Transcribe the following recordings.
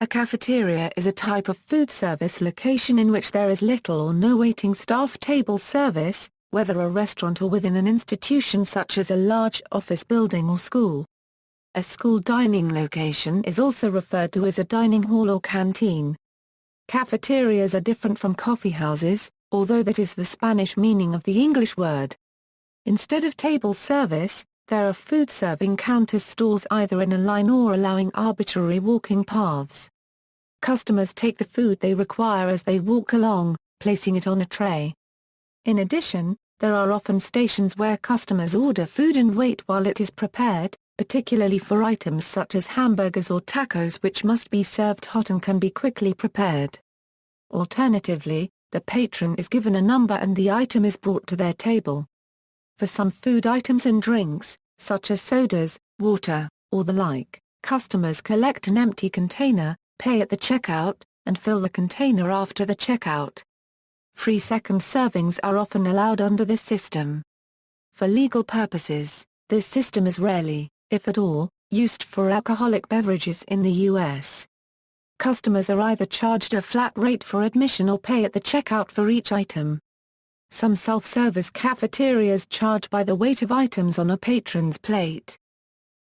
A cafeteria is a type of food service location in which there is little or no waiting staff table service, whether a restaurant or within an institution such as a large office building or school. A school dining location is also referred to as a dining hall or canteen. Cafeterias are different from coffeehouses, although that is the Spanish meaning of the English word. Instead of table service, there are food-serving counter stalls either in a line or allowing arbitrary walking paths. Customers take the food they require as they walk along, placing it on a tray. In addition, there are often stations where customers order food and wait while it is prepared, particularly for items such as hamburgers or tacos which must be served hot and can be quickly prepared. Alternatively, the patron is given a number and the item is brought to their table. For some food items and drinks, such as sodas, water, or the like, customers collect an empty container, pay at the checkout, and fill the container after the checkout. Free second servings are often allowed under this system. For legal purposes, this system is rarely, if at all, used for alcoholic beverages in the U.S. Customers are either charged a flat rate for admission or pay at the checkout for each item. Some self-service cafeterias charge by the weight of items on a patron's plate.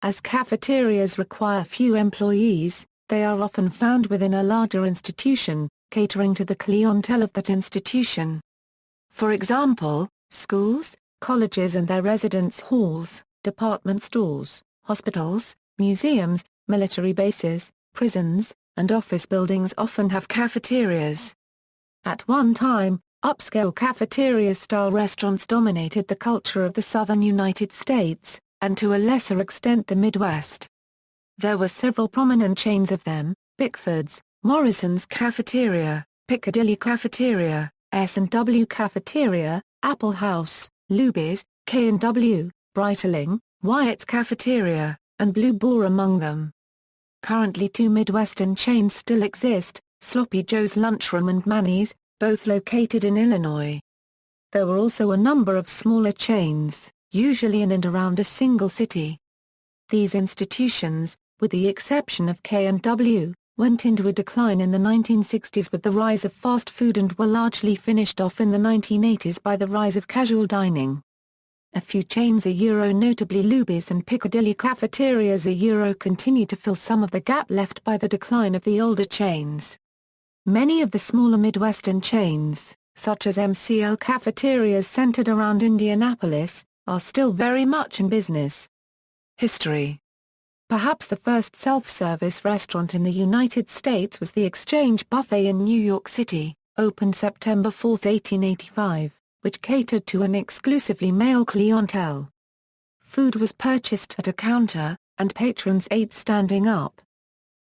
As cafeterias require few employees, they are often found within a larger institution, catering to the clientele of that institution. For example, schools, colleges and their residence halls, department stores, hospitals, museums, military bases, prisons, and office buildings often have cafeterias. At one time, upscale cafeteria-style restaurants dominated the culture of the southern United States, and to a lesser extent the Midwest. There were several prominent chains of them: Bickford's, Morrison's Cafeteria, Piccadilly Cafeteria, S&W Cafeteria, Apple House, Luby's, K&W, Breitling, Wyatt's Cafeteria, and Blue Boar among them. Currently 2 Midwestern chains still exist, Sloppy Joe's Lunchroom and Manny's, both located in Illinois. There were also a number of smaller chains, usually in and around a single city. These institutions, with the exception of K&W, went into a decline in the 1960s with the rise of fast food and were largely finished off in the 1980s by the rise of casual dining. A few chains notably Luby's and Piccadilly Cafeterias continue to fill some of the gap left by the decline of the older chains. Many of the smaller Midwestern chains, such as MCL Cafeterias centered around Indianapolis, are still very much in business. History. Perhaps the first self-service restaurant in the United States was the Exchange Buffet in New York City, opened September 4, 1885, which catered to an exclusively male clientele. Food was purchased at a counter, and patrons ate standing up.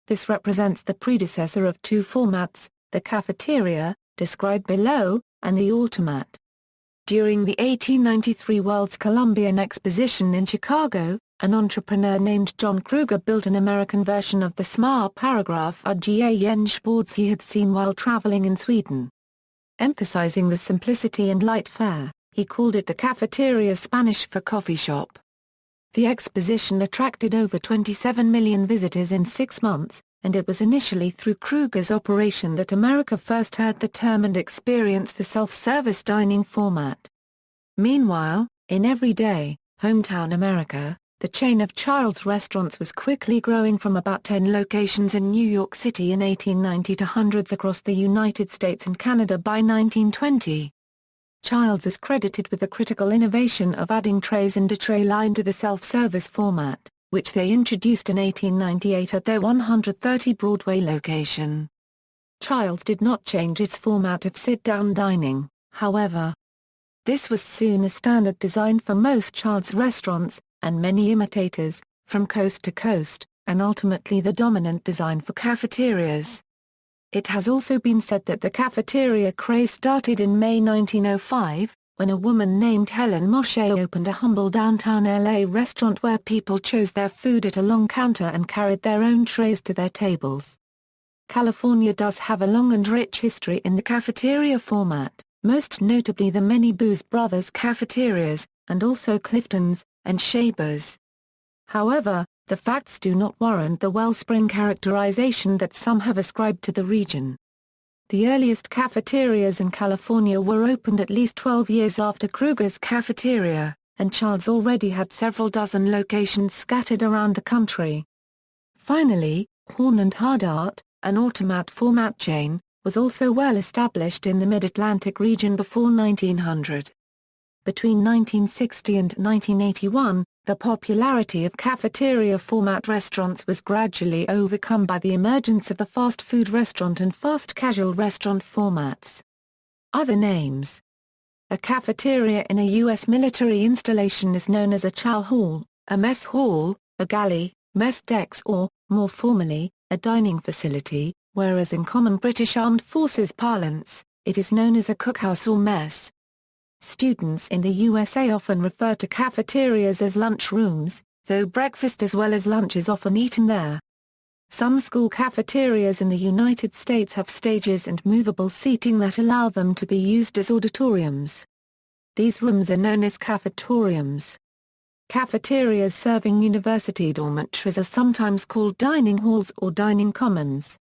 This represents the predecessor of two formats, the cafeteria, described below, and the automat. During the 1893 World's Columbian Exposition in Chicago, an entrepreneur named John Kruger built an American version of the Smart Paragraph Yen boards he had seen while traveling in Sweden. Emphasizing the simplicity and light fare, he called it the cafeteria, Spanish for coffee shop. The exposition attracted over 27 million visitors in 6 months, and it was initially through Kruger's operation that America first heard the term and experienced the self-service dining format. Meanwhile, in everyday, hometown America, the chain of Childs restaurants was quickly growing from about 10 locations in New York City in 1890 to hundreds across the United States and Canada by 1920. Childs is credited with the critical innovation of adding trays and a tray line to the self-service format, which they introduced in 1898 at their 130 Broadway location. Childs did not change its format of sit-down dining, however. This was soon a standard design for most Childs restaurants, and many imitators, from coast to coast, and ultimately the dominant design for cafeterias. It has also been said that the cafeteria craze started in May 1905, when a woman named Helen Moshe opened a humble downtown LA restaurant where people chose their food at a long counter and carried their own trays to their tables. California does have a long and rich history in the cafeteria format, most notably the many Booz Brothers cafeterias, and also Clifton's and Shaber's. However, the facts do not warrant the wellspring characterization that some have ascribed to the region. The earliest cafeterias in California were opened at least 12 years after Kruger's Cafeteria, and Child's already had several dozen locations scattered around the country. Finally, Horn and Hardart, an automat format chain, was also well established in the Mid-Atlantic region before 1900. Between 1960 and 1981, the popularity of cafeteria format restaurants was gradually overcome by the emergence of the fast food restaurant and fast casual restaurant formats. Other names: a cafeteria in a U.S. military installation is known as a chow hall, a mess hall, a galley, mess decks or, more formally, a dining facility, whereas in common British Armed Forces parlance, it is known as a cookhouse or mess. Students in the USA often refer to cafeterias as lunch rooms, though breakfast as well as lunch is often eaten there. Some school cafeterias in the United States have stages and movable seating that allow them to be used as auditoriums. These rooms are known as cafetoriums. Cafeterias serving university dormitories are sometimes called dining halls or dining commons.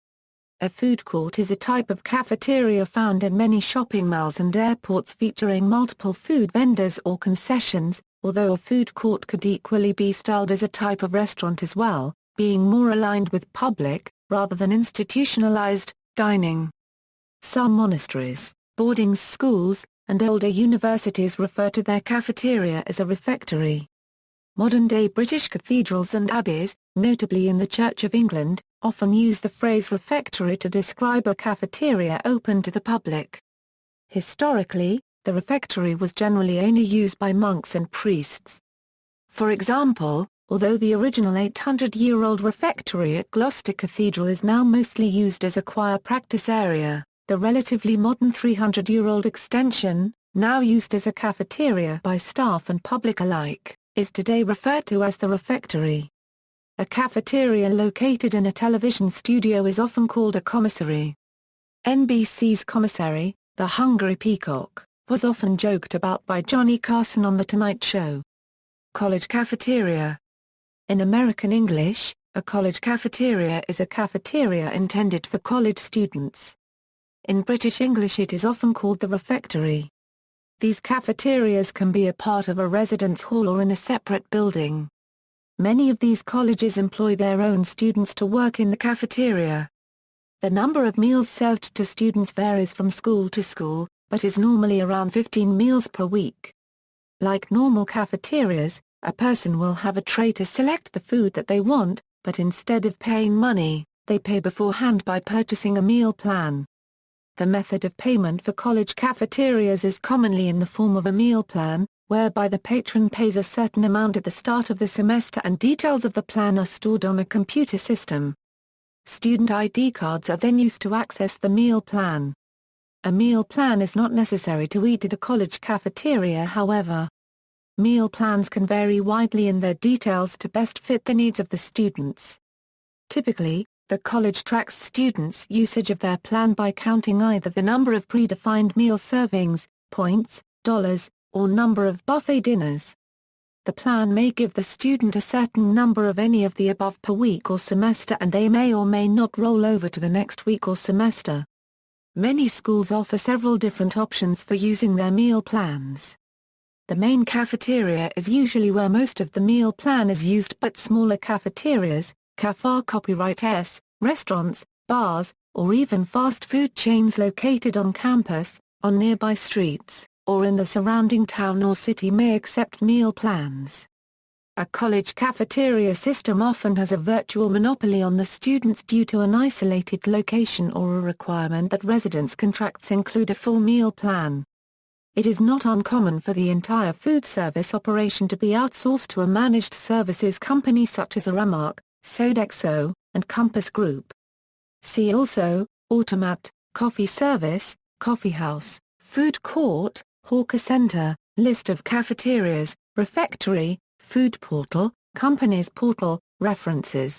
A food court is a type of cafeteria found in many shopping malls and airports featuring multiple food vendors or concessions, although a food court could equally be styled as a type of restaurant as well, being more aligned with public, rather than institutionalized, dining. Some monasteries, boarding schools, and older universities refer to their cafeteria as a refectory. Modern-day British cathedrals and abbeys, notably in the Church of England, often use the phrase refectory to describe a cafeteria open to the public. Historically, the refectory was generally only used by monks and priests. For example, although the original 800-year-old refectory at Gloucester Cathedral is now mostly used as a choir practice area, the relatively modern 300-year-old extension, now used as a cafeteria by staff and public alike, is today referred to as the refectory. A cafeteria located in a television studio is often called a commissary. NBC's Commissary, the Hungry Peacock, was often joked about by Johnny Carson on The Tonight Show. College cafeteria. In American English, a college cafeteria is a cafeteria intended for college students. In British English it is often called the refectory. These cafeterias can be a part of a residence hall or in a separate building. Many of these colleges employ their own students to work in the cafeteria. The number of meals served to students varies from school to school, but is normally around 15 meals per week. Like normal cafeterias, a person will have a tray to select the food that they want, but instead of paying money, they pay beforehand by purchasing a meal plan. The method of payment for college cafeterias is commonly in the form of a meal plan, whereby the patron pays a certain amount at the start of the semester and details of the plan are stored on a computer system. Student ID cards are then used to access the meal plan. A meal plan is not necessary to eat at a college cafeteria, however. Meal plans can vary widely in their details to best fit the needs of the students. Typically, the college tracks students' usage of their plan by counting either the number of predefined meal servings, points, dollars, or number of buffet dinners. The plan may give the student a certain number of any of the above per week or semester, and they may or may not roll over to the next week or semester. Many schools offer several different options for using their meal plans. The main cafeteria is usually where most of the meal plan is used, but smaller cafeterias, CAFR copyright S, restaurants, bars, or even fast food chains located on campus, on nearby streets, or in the surrounding town or city may accept meal plans. A college cafeteria system often has a virtual monopoly on the students due to an isolated location or a requirement that residence contracts include a full meal plan. It is not uncommon for the entire food service operation to be outsourced to a managed services company such as Aramark, Sodexo, and Compass Group. See also, automat, coffee service, coffeehouse, food court, hawker center, list of cafeterias, refectory, food portal, companies portal, references.